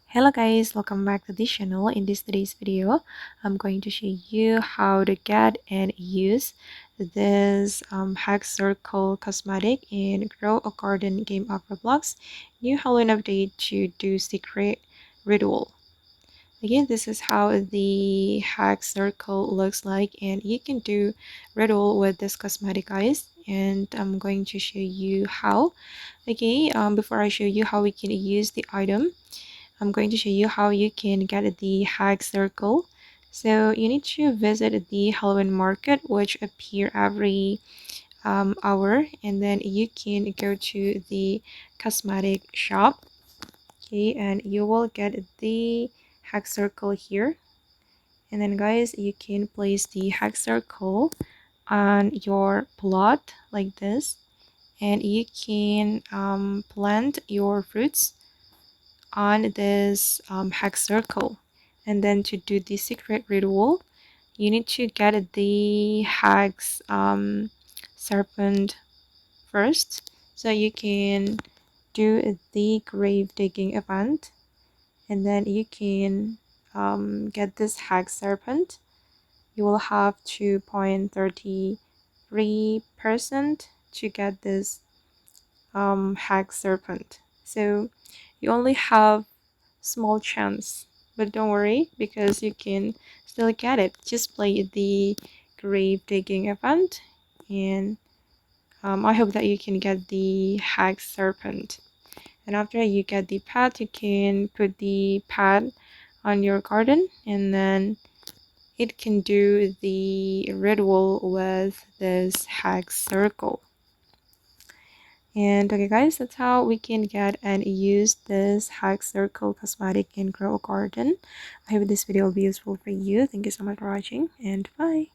Hello guys, welcome back to this channel. In today's video, I'm going to show you how to get and use this Hex Circle Cosmetic in Grow a Garden game of Roblox new Halloween update to do secret ritual. Again, this is how the Hex Circle looks like, and you can do ritual with this cosmetic, guys. And I'm going to show you how. Okay, before I show you how we can use the item, I'm going to show you how you can get the Hex Circle. So you need to visit the Halloween market, which appear every hour, and then you can go to the cosmetic shop. Okay, and you will get the Hex Circle here. And then guys, you can place the Hex Circle on your plot like this, and you can plant your fruits on this Hex Circle. And then to do the secret ritual, you need to get the Hex Serpent first, so you can do the grave digging event, and then you can get this Hex Serpent. You will have 2.33% to get this Hex Serpent. So you only have small chance, but don't worry because you can still get it. Just play the grave digging event, and I hope that you can get the Hex Serpent. And after you get the pet, you can put the pet on your garden, and then it can do the ritual with this Hex Circle. And okay guys, that's how we can get and use this Hex Circle Cosmetic in Grow a Garden. I hope this video will be useful for you. Thank you so much for watching, and bye.